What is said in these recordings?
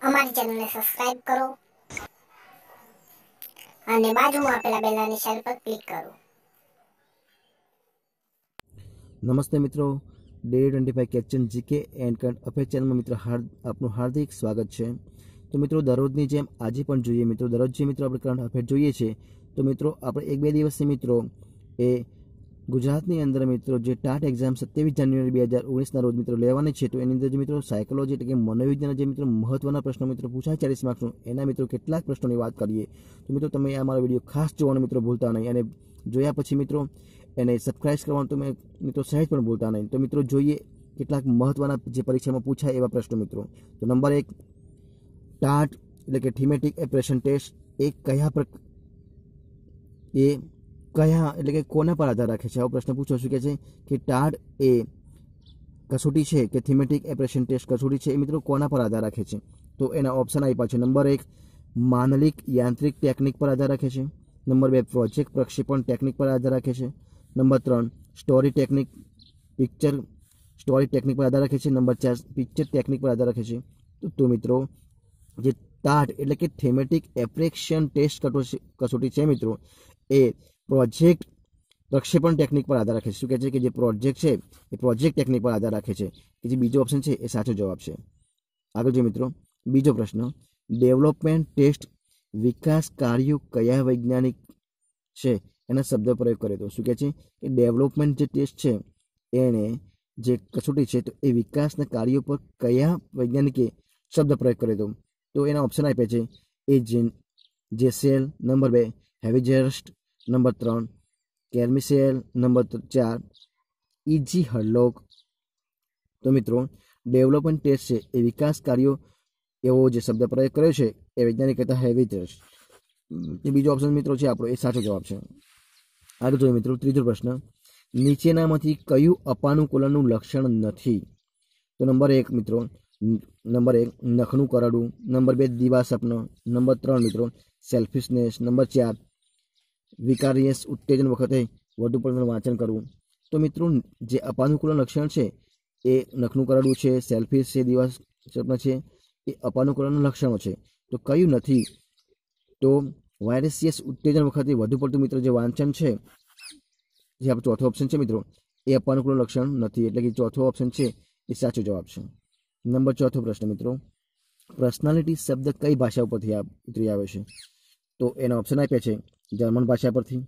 અમારી ચેનલને સબસ્ક્રાઇબ કરો અને બાજુમાં આપેલા બેલના નિશાન પર ક્લિક કરો. નમસ્તે મિત્રો, day 25 captain GK and current affair ચેનલમાં મિત્રો આપનું હાર્દિક સ્વાગત છે. તો મિત્રો દરરોજની જેમ આજે પણ જોઈએ મિત્રો, દરરોજ જે મિત્રો આપણે કરંટ અફેર જોઈએ છે તો મિત્રો આપણે એક બે દિવસથી મિત્રો એ ગુજરાતની અંદર મિત્રો જે ટાટ એક્ઝામ 27 જાન્યુઆરી 2019ના રોજ મિત્રો લેવાની છે, તો એની અંદર જે મિત્રો સાયકોલોજી એટલે કે મનોવિજ્ઞાનના જે મિત્રો મહત્વના પ્રશ્નો મિત્રો પૂછાય 40 માર્ક્સનું, એના મિત્રો કેટલાક પ્રશ્નોની વાત કરીએ. તો મિત્રો તમે આ મારો વિડીયો ખાસ જોવાનું મિત્રો ભૂલતા નહીં, અને જોયા પછી મિત્રો એને સબસ્ક્રાઇબ કરવાનું તો મિત્રો સહેજ પણ ભૂલતા નહીં. તો મિત્રો જોઈએ કેટલાક મહત્વના જે પરીક્ષામાં પૂછાય એવા પ્રશ્નો મિત્રો. તો નંબર 1, ટાટ એટલે કે થીમેટિક એપ્રેશન ટેસ્ટ એ કયા એટલે કે કોના પર આધાર રાખે છે? આવો પ્રશ્ન પૂછો શું કે છે કે ટાટ એ કસોટી છે કે થીમેટિક એપ્રેશન ટેસ્ટ કસોટી છે, એ મિત્રો કોના પર આધાર રાખે છે? તો એના ઓપ્શન આપ્યા છે. નંબર 1, માનલિક યાંત્રિક ટેકનિક પર આધાર રાખે છે. નંબર 2, પ્રોજેક્ટ પ્રક્ષેપણ ટેકનિક પર આધાર રાખે છે. નંબર 3, સ્ટોરી ટેકનિક પર આધાર રાખે છે. નંબર 4, પિક્ચર ટેકનિક પર આધાર રાખે છે. તો મિત્રો જે ટાટ એટલે કે થેમેટિક એપ્રેશન ટેસ્ટ કસોટી છે મિત્રો, એ પ્રોજેક્ટ પ્રક્ષેપણ ટેકનિક પર આધાર રાખે છે. શું કહે છે કે જે પ્રોજેક્ટ છે એ પ્રોજેક્ટ ટેકનિક પર આધાર રાખે છે, કે જે બીજો ઓપ્શન છે એ સાચો જવાબ છે. આગળ જોઈએ મિત્રો, બીજો પ્રશ્ન, ડેવલપમેન્ટ ટેસ્ટ વિકાસ કાર્યો કયા વૈજ્ઞાનિક છે એના શબ્દ પ્રયોગ કરે? તો શું કહે છે કે ડેવલપમેન્ટ જે ટેસ્ટ છે એને જે કસોટી છે તો એ વિકાસના કાર્યો પર કયા વૈજ્ઞાનિકે શબ્દ પ્રયોગ કર્યો? તો એના ઓપ્શન આપ્યા છે. એ જેસેલ, નંબર 2 હેવિજેર્સ્ટ, નંબર 3 કેર્મિસેલ, નંબર 4 ઇજી હર્લોગ. તો મિત્રો ડેવલપમેન્ટ ટેસ્ટ છે એ વિકાસ કાર્યો એવો જે શબ્દ પ્રયોગ કર્યો છે એ વૈજ્ઞાનિક હતા હેવિજેર્સ્ટ. એ બીજો ઓપ્શન મિત્રો છે આપણો, એ સાચો જવાબ છે. આગળ જોઈએ મિત્રો, ત્રીજો પ્રશ્ન, નીચેનામાંથી કયું અપાનુકૂલનનું લક્ષણ નથી? તો નંબર 1 મિત્રો, નંબર 1 નખનું કરડવું, નંબર 2 દિવાસ્વપ્ન, નંબર 3 મિત્રો સેલ્ફિશનેસ, નંબર 4 વિકારિયસ ઉત્તેજન વખતે વધુ પડતું વાંચન કરવું. તો મિત્રો જે અપાનુકૂલન લક્ષણ છે એ નખનું કરડવું છે, સેલ્ફિશ છે, દિવાસ્વપ્ન છે, એ અપાનુકૂલનના લક્ષણો છે. તો કયું નથી? તો વાયરસિયસ ઉત્તેજન વખતે વધુ પડતું મિત્રો જે વાંચન છે, જે આપણો ચોથો ઓપ્શન છે મિત્રો, એ અપાનુકૂલન લક્ષણ નથી, એટલે કે ચોથો ઓપ્શન છે એ સાચો જવાબ છે. નંબર 4 પ્રશ્ન મિત્રો, પર્સનાલિટી શબ્દ કઈ ભાષા ઉપરથી ઉતરી આવે છે? તો એના ઓપ્શન આપ્યા છે. જર્મન ભાષા પરથી,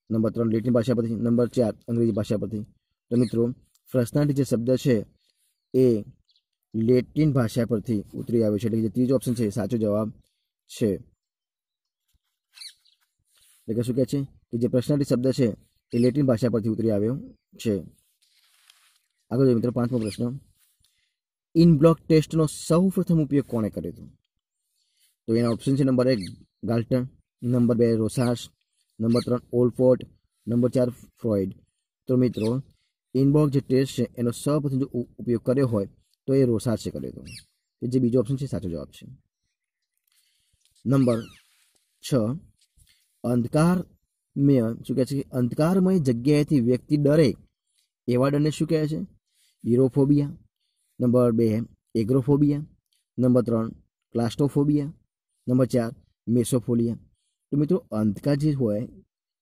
નંબર 3 લેટિન ભાષા પરથી, નંબર 4 અંગ્રેજી ભાષા પરથી. તો મિત્રો પર્સનાલિટી જે શબ્દ છે એ લેટિન ભાષા પરથી ઉતરી આવ્યો છે, એટલે કે જે ત્રીજો ઓપ્શન છે એ સાચો જવાબ છે. એટલે કે શું કહે છે કે જે પર્સનાલિટી શબ્દ છે એ લેટિન ભાષા પરથી ઉતરી આવ્યો છે. આગળ જોઈએ મિત્રો, 5મો પ્રશ્ન, ઇન બ્લોક ટેસ્ટનો સૌ પ્રથમ ઉપયોગ કોણે કર્યો હતો? તો એના ઓપ્શન છે. Number 1 Galton, number 2 Rorschach, number 3 Allport, number 4 Freud. તો મિત્રો ઇનબોક જે ટેસ્ટ છે એનો સૌપ્રથમ જો ઉપયોગ કર્યો હોય તો એ રોસાર્સે કર્યો હતો, કે જે બીજો ઓપ્શન છે સાચો જવાબ છે. નંબર 6, શું કહે છે કે અંધકારમય જગ્યાએથી વ્યક્તિ ડરે એવા ડરને શું કહે છે? યુરોફોબિયા, નંબર 2 એગ્રોફોબિયા, નંબર 3 ક્લાસ્ટ્રોફોબિયા, નંબર 4 મેસોફોલિયા. તો મિત્રો અંધકાર જે હોય,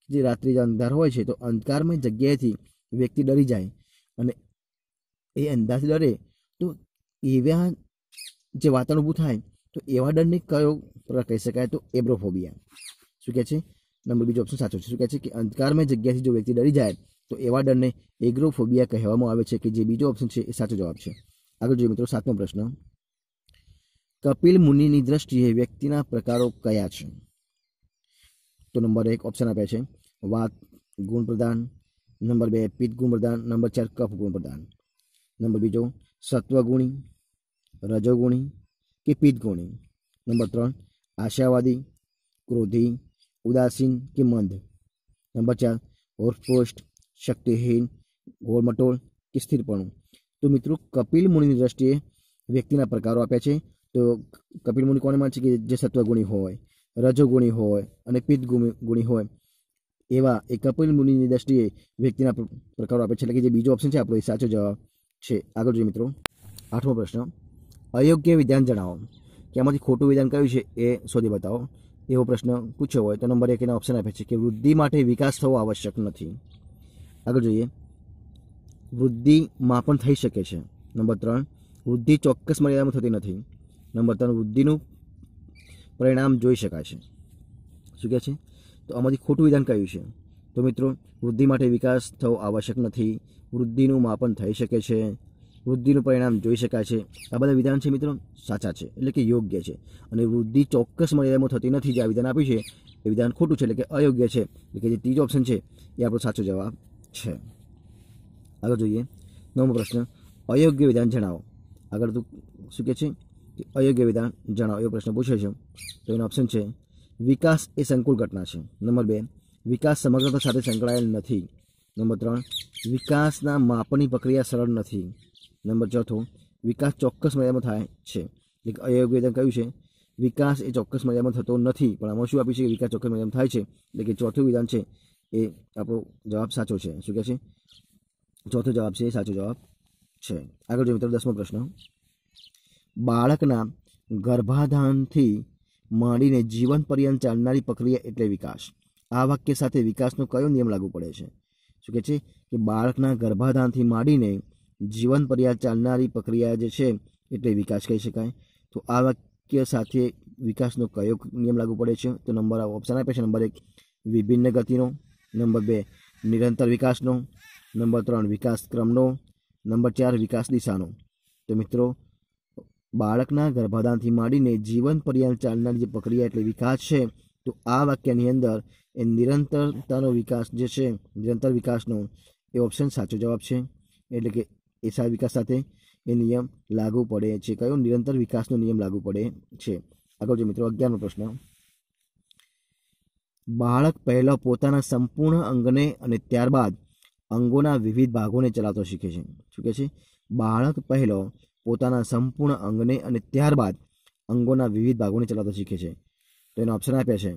જે રાત્રિ અંધાર હોય છે, તો અંધકારમય જગ્યાએથી વ્યક્તિ ડરી જાય અને એ અંધારથી ડરે તો એવા જે વાતાવરણ ઊભું થાય તો એવા ડરને કયો પ્રકાર કહી શકાય? તો એબ્રોફોબિયા. શું કહે છે? નંબર બીજો ઓપ્શન સાચો છે. શું કહે છે કે અંધકારમય જગ્યાથી જો વ્યક્તિ ડરી જાય તો એવા ડરને એગ્રોફોબિયા કહેવામાં આવે છે, કે જે બીજો ઓપ્શન છે એ સાચો જવાબ છે. આગળ જોઈએ મિત્રો, 7મો પ્રશ્ન, કપિલ મુનિની દ્રષ્ટિએ વ્યક્તિના પ્રકારો કયા છે? તો નંબર 1 ઓપ્શન આપ્યા છે. વાત ગુણ પ્રદાન, નંબર 2 પિત્ત ગુણ પ્રદાન, નંબર 4 કફ ગુણ પ્રદાન. નંબર બીજો સત્વગુણી, રજોગુણી કે પિત્ત ગુણી. નંબર 3 આશાવાદી, ક્રોધી, ઉદાસીન કે મંદ. નંબર 4 હોર્સપોસ્ટ, શક્તિહીન, ગોળમટોળ કે સ્થિરપણું. તો મિત્રો કપિલ મુનિની દ્રષ્ટિએ વ્યક્તિના પ્રકારો આપ્યા છે. તો કપિલ મુનિ કોને માને છે? કે જે સત્વગુણી હોય, રજોગુણી હોય અને પિત્ત ગુણી હોય, એવા એ કપિલ મુનિની દ્રષ્ટિએ વ્યક્તિના પ્રકારો આપે છે, એટલે કે જે બીજો ઓપ્શન છે આપણો એ સાચો જવાબ છે. આગળ જોઈએ મિત્રો, 8મો પ્રશ્ન, અયોગ્ય વિધાન જણાવો, કે આમાંથી ખોટું વિધાન કયું છે એ શોધી બતાવો, એવો પ્રશ્ન પૂછ્યો હોય તો નંબર 1 એના ઓપ્શન આપે છે કે વૃદ્ધિ માટે વિકાસ થવો આવશ્યક નથી. આગળ જોઈએ, વૃદ્ધિમાં પણ થઈ શકે છે. નંબર 3, વૃદ્ધિ ચોક્કસ મર્યાદામાં થતી નથી. નંબર 3, વૃદ્ધિનું પરિણામ જોઈ શકાય છે. શું કહે છે? તો આમાંથી ખોટું વિધાન કયું છે? તો મિત્રો, વૃદ્ધિ માટે વિકાસ થવો આવશ્યક નથી, વૃદ્ધિનું માપન થઈ શકે છે, વૃદ્ધિનું પરિણામ જોઈ શકાય છે. આ બધા વિધાન છે મિત્રો સાચા છે, એટલે કે યોગ્ય છે. અને વૃદ્ધિ ચોક્કસ મર્યાદામાં થતી નથી, જે આ વિધાન આપ્યું છે એ વિધાન ખોટું છે, એટલે કે અયોગ્ય છે. એટલે કે જે ત્રીજો ઓપ્શન છે એ આપણો સાચો જવાબ છે. આગળ જોઈએ, 9મો પ્રશ્ન, અયોગ્ય વિધાન જણાવો. આગળ તો શું કહે છે કે અયોગ્ય વિધાન જણાવો એવો પ્રશ્ન પૂછે છે. તો એનો ઓપ્શન છે વિકાસ એ સંકુલ ઘટના છે. નંબર 2, વિકાસ સમગ્રતા સાથે સંકળાયેલ નથી. નંબર 3, વિકાસના માપની પ્રક્રિયા સરળ નથી. નંબર 4, વિકાસ ચોક્કસ મર્યાદામાં થાય છે. એટલે અયોગ્ય વિધાન કયું છે? વિકાસ એ ચોક્કસ મર્યાદામાં થતો નથી, પણ આમાં શું આપ્યું છે કે વિકાસ ચોક્કસ મર્યાદામાં થાય છે. એટલે કે ચોથું વિધાન છે એ આપણો જવાબ સાચો છે. શું કહે છે? ચોથો જવાબ છે એ સાચો જવાબ છે. આગળ જોઈએ મિત્રો, 10મો પ્રશ્ન, બાળકના ગર્ભાધાનથી માંડીને જીવન પર્યંત ચાલનારી પ્રક્રિયા એટલે વિકાસ. આ વાક્ય સાથે વિકાસનો કયો નિયમ લાગુ પડે છે? શું કહે છે કે બાળકના ગર્ભાધાનથી માંડીને જીવન પર્યંત ચાલનારી પ્રક્રિયા જે છે એટલે વિકાસ કહી શકાય. તો આ વાક્ય સાથે વિકાસનો કયો નિયમ લાગુ પડે છે? તો નંબર ઓપ્શન આપે છે. નંબર 1, વિભિન્ન ગતિનો. નંબર 2, નિરંતર વિકાસનો. નંબર 3, વિકાસ ક્રમનો. નંબર 4, વિકાસ દિશાનો. તો મિત્રો, બાળકના ગર્ભાધાનથી માંડીને જીવન પર્યંત ચાલનારી જે પ્રક્રિયા એટલે વિકાસ છે, તો આ વાક્યની અંદર એ નિરંતરતાનો વિકાસ જે છે, નિરંતર વિકાસનો, એ ઓપ્શન સાચો જવાબ છે. એટલે કે એ વિકાસ સાથે એ નિયમ લાગુ પડે છે. કયો? નિરંતર વિકાસનો નિયમ લાગુ પડે છે. આગળ જો મિત્રો, 11મો પ્રશ્ન, બાળક પહેલા પોતાના સંપૂર્ણ અંગને અને ત્યારબાદ અંગોના વિવિધ ભાગોને ચલાવતો શીખે છે. શું કહે છે? બાળક પહેલો પોતાના સંપૂર્ણ અંગને અને ત્યારબાદ અંગોના વિવિધ ભાગોને ચલાવતો શીખે છે. તો એના ઓપ્શન આપ્યા છે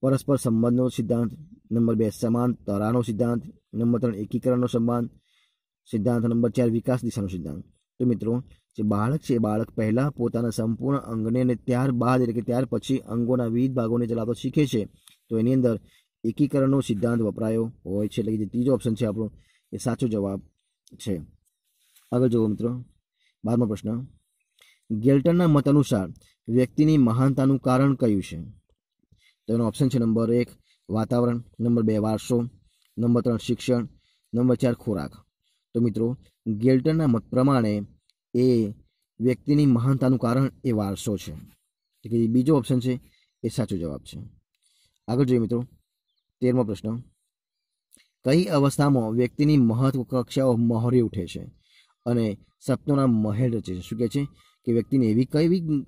પરસ્પર સંબંધનો સિદ્ધાંત. નંબર 2, સમાંતરાનો સિદ્ધાંત. નંબર 3, એકીકરણનો સિદ્ધાંત. નંબર 4, વિકાસ દિશાનો સિદ્ધાંત. તો મિત્રો, જે બાળક છે, બાળક પહેલા પોતાના સંપૂર્ણ અંગને અને ત્યારબાદ એટલે કે ત્યાર પછી અંગોના વિવિધ ભાગોને ચલાવતો શીખે છે. તો એની અંદર એકીકરણનો સિદ્ધાંત વપરાયો હોય છે. એટલે કે જે ત્રીજો ઓપ્શન છે આપણો એ સાચો જવાબ છે. આગળ જુઓ મિત્રો, 12મો પ્રશ્ન, ગેલ્ટનના મત અનુસાર વ્યક્તિની મહાનતાનું કારણ કયું છે? તો એનો ઓપ્શન છે નંબર 1, વાતાવરણ. નંબર 2, વારસો. નંબર 3, શિક્ષણ. નંબર 4, ખોરાક. તો મિત્રો, ગેલ્ટનના મત પ્રમાણે એ વ્યક્તિની મહાનતાનું કારણ એ વારસો છે. એટલે કે બીજો ઓપ્શન છે એ સાચો જવાબ છે. આગળ જોઈએ મિત્રો, 13મો પ્રશ્ન, કઈ અવસ્થામાં વ્યક્તિની મહત્વકાંક્ષાઓ મહોરી ઉઠે છે અને સપનોના મહેલ રચે છે? શું કહે છે કે વ્યક્તિની એવી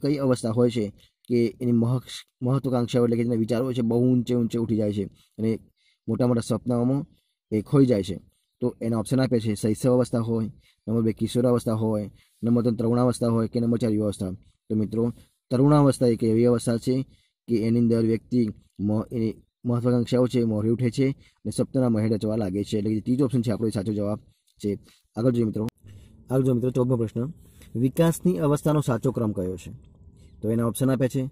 કઈ અવસ્થા હોય છે કે એની મહત્વકાંક્ષાઓ એટલે કે જેના વિચારો હોય છે બહુ ઊંચે ઉઠી જાય છે અને મોટા મોટા સપનાઓમાં એ ખોઈ જાય છે? તો એના ઓપ્શન આપે છે શૈશવ અવસ્થા હોય, નંબર 2, કિશોરાવસ્થા હોય, નંબર 3, તરુણાવસ્થા હોય કે નંબર 4, યુવાવસ્થા. તો મિત્રો, તરુણાવસ્થા એક એવી અવસ્થા છે કે એની અંદર વ્યક્તિ એની મહત્વાકાંક્ષાઓ છે મોરી ઉઠે છે અને સપનાના મહેલ રચવા લાગે છે. એટલે કે ત્રીજો ઓપ્શન છે આપણો સાચો જવાબ છે. આગળ જોઈએ મિત્રો, 14મો પ્રશ્ન, વિકાસની અવસ્થાનો સાચો ક્રમ કયો છે? તો એના ઓપ્શન આપ્યા છે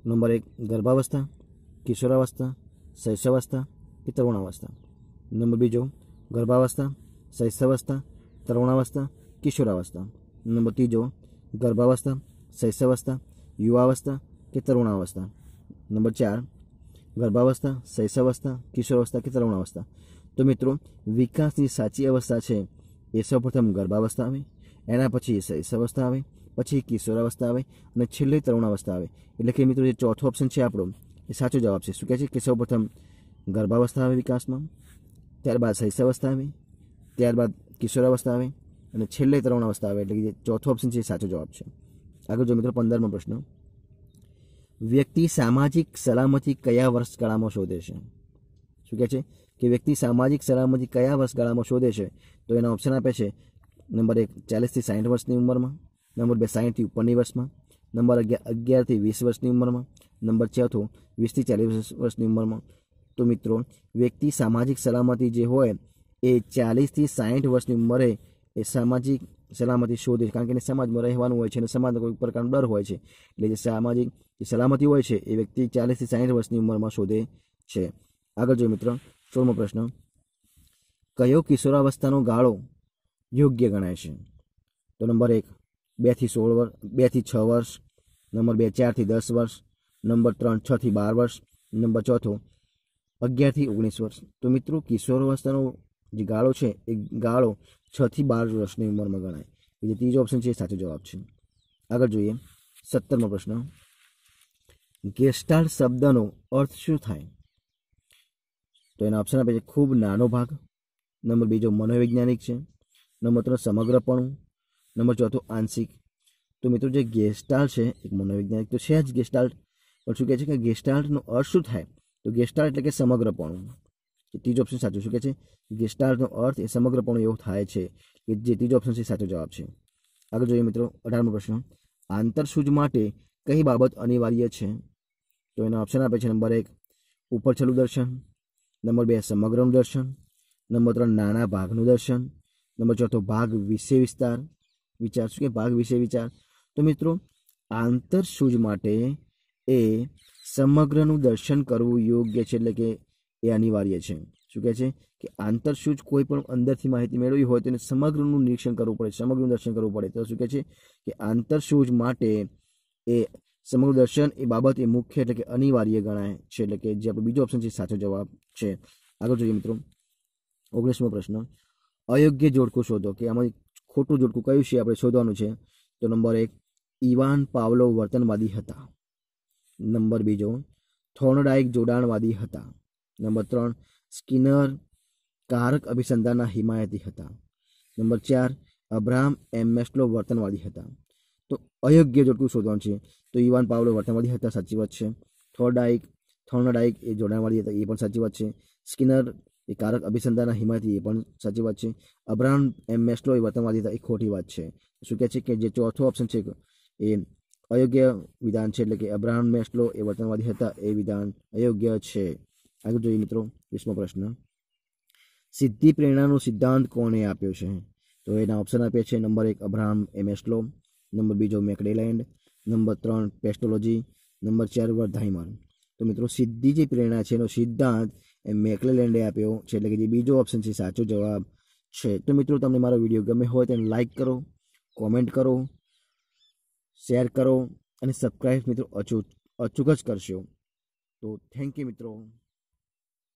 નંબર 1, ગર્ભાવસ્થા, કિશોરાવસ્થા, શૈશવાવસ્થા કે તરુણાવસ્થા. નંબર 2, ગર્ભાવસ્થા, શૈશવાવસ્થા, તરુણાવસ્થા, કિશોરાવસ્થા. નંબર 3, ગર્ભાવસ્થા, શૈશવાવસ્થા, યુવાવસ્થા કે તરુણાવસ્થા. નંબર 4, ગર્ભાવસ્થા, શૈશવાવસ્થા, કિશોરાવસ્થા કે તરુણાવસ્થા. તો મિત્રો, વિકાસની સાચી અવસ્થા છે એ સૌપ્રથમ ગર્ભાવસ્થા આવે, એના પછી શૈશવાવસ્થા આવે, પછી કિશોરાવસ્થા આવે અને છેલ્લે તરુણાવસ્થા આવે. એટલે કે મિત્રો, જે ચોથો ઓપ્શન છે આપણો એ સાચો જવાબ છે. શું કહે છે કે સૌપ્રથમ ગર્ભાવસ્થા આવે વિકાસમાં, ત્યારબાદ શૈશવાવસ્થા આવે, ત્યારબાદ કિશોરાવસ્થા આવે અને છેલ્લે તરુણાવસ્થા આવે. એટલે કે જે ચોથો ઓપ્શન છે એ સાચો જવાબ છે. આગળ જો મિત્રો, 15મો પ્રશ્ન, વ્યક્તિ સામાજિક સલામતી કયા વર્ષગાળામાં શોધે છે? શું કહે છે કે વ્યક્તિ સામાજિક સલામતી કયા વર્ષગાળામાં શોધે છે? તો એના ઓપ્શન આપે છે નંબર 1, 40 થી 60 વર્ષની ઉંમરમાં. નંબર 2, 60 થી ઉપરની વર્ષમાં. નંબર 11 થી 20 વર્ષની ઉંમરમાં. નંબર 4, 20 થી 40 વર્ષની ઉંમરમાં. તો મિત્રો, વ્યક્તિ સામાજિક સલામતી જે હોય એ 40 થી 60 વર્ષની ઉંમરે એ સામાજિક સલામતી શોધે છે, કારણ કે એને સમાજમાં રહેવાનું હોય છે અને સમાજનો કોઈ પ્રકારનો ડર હોય છે, એટલે જે સામાજિક જે સલામતી હોય છે એ વ્યક્તિ 40 થી 60 વર્ષની ઉંમરમાં શોધે છે. આગળ જોઈએ મિત્રો 16મો પ્રશ્ન, કયો કિશોરાવસ્થાનો ગાળો યોગ્ય ગણાય છે? તો નંબર 1 2 થી 16 વર્ષ, 2 થી 6 વર્ષ, નંબર 2 4 થી 10 વર્ષ, નંબર 3 6 થી 12 વર્ષ, નંબર 4 11 થી 19 વર્ષ. તો મિત્રો કિશોરાવસ્થાનો જે ગાળો છે એ ગાળો 6 થી 12 વર્ષની ઉંમરમાં ગણાય. જે ત્રીજો ઓપ્શન છે એ સાચો જવાબ છે. આગળ જોઈએ 17મો પ્રશ્ન, ગેસ્ટાલ્ટ શબ્દનો અર્થ શું થાય? તો એના ઓપ્શન આપે છે ખૂબ નાનો ભાગ, નંબર 2 મનોવૈજ્ઞાનિક છે, નંબર 3 સમગ્રપણું, નંબર 4 આંશિક. તો મિત્રો જે ગેસ્ટાલ્ટ છે એક મનોવૈજ્ઞાનિક તો છે જ ગેસ્ટાલ્ટ, પણ શું કહે છે કે ગેસ્ટાલ્ટનો અર્થ શું થાય? તો ગેસ્ટાલ્ટ એટલે કે સમગ્રપણું. ત્રીજો ઓપ્શન સાચું. શું કહે છે? ગેસ્ટાલ્ટનો અર્થ એ સમગ્રપણું એવો થાય છે, કે જે ત્રીજો ઓપ્શન છે સાચો જવાબ છે. આગળ જોઈએ મિત્રો 18મો પ્રશ્ન, આંતરસૂજ માટે કઈ બાબત અનિવાર્ય છે? તો એના ઓપ્શન આપે છે નંબર 1 ઉપર છેલ્લું દર્શન, નંબર 2 સમગ્રનું દર્શન, નંબર 3 નાના ભાગનું દર્શન, નંબર 4 ભાગ વિશે વિસ્તાર વિચાર. શું કે ભાગ વિશે વિચાર? તો મિત્રો આંતરસૂજ માટે એ સમગ્રનું દર્શન કરવું યોગ્ય છે, એટલે કે એ અનિવાર્ય છે. શું કહે છે કે આંતરસૂજ કોઈ પણ અંદરથી માહિતી મેળવી હોય તો એને સમગ્રનું નિરીક્ષણ કરવું પડે, સમગ્રનું દર્શન કરવું પડે. તો શું કહે છે કે આંતરસૂજ માટે એ સમગ્ર દર્શન એ બાબત એ મુખ્ય એટલે કે અનિવાર્ય ગણાય છે, એટલે કે જે આપણો બીજો ઓપ્શન છે સાચો જવાબ છે. આગળ જોઈએ મિત્રો 19મો પ્રશ્ન, અયોગ્ય જોડકું શોધો, કે આમાં ખોટું જોડકું કયું છે આપણે શોધવાનું છે. તો નંબર 1 ઇવાન પાવલોવ વર્તનવાદી હતા, નંબર 2 થોર્નડાઇક જોડાણવાદી હતા, નંબર 3 સ્કિનર કારક અભિસંધાનના હિમાયતી હતા, નંબર 4 અબ્રાહમ એમ મેસ્લો વર્તનવાદી હતા. તો અયોગ્ય જોડકું શોધવાનું છે. તો ઇવાન પાવલોવ વર્તનવાદી હતા, સાચી વાત છે. થોર્નડાઇક એ જોડાણવાદી હતા, એ પણ સાચી વાત છે. સ્કિનર એ કારક અભિસંધાનના હિમાયતી, એ પણ સાચી વાત છે. અબ્રાહમ એમ મેસ્લો એ વર્તનવાદી હતા, એ ખોટી વાત છે. શું કહે છે કે જે ચોથો ઓપ્શન છે એ અયોગ્ય વિધાન છે, એટલે કે અબ્રાહમ મેસ્લો એ વર્તનવાદી હતા, એ વિધાન અયોગ્ય છે. આગળ જોઈએ મિત્રો 20મો પ્રશ્ન, સિદ્ધિ પ્રેરણાનો સિદ્ધાંત કોણે આપ્યો છે? તો એના ઓપ્શન આપ્યા છે નંબર 1 અબ્રાહમ એ મેસ્લો, નંબર 2 મેકડેલેન્ડ, નંબર 3 પેસ્ટોલોજી, નંબર 4 વર્ધાઈમન. તો મિત્રો સિદ્ધિ જે પ્રેરણા છે એનો સિદ્ધાંત એ મેકડેલેન્ડે આપ્યો છે, એટલે કે જે બીજો ઓપ્શન છે સાચો જવાબ છે. તો મિત્રો તમને મારો વિડીયો ગમે હોય તો લાઈક કરો, કોમેન્ટ કરો, શેર કરો અને સબસ્ક્રાઈબ મિત્રો અચૂક જ કરશો. તો થેન્ક યુ મિત્રો.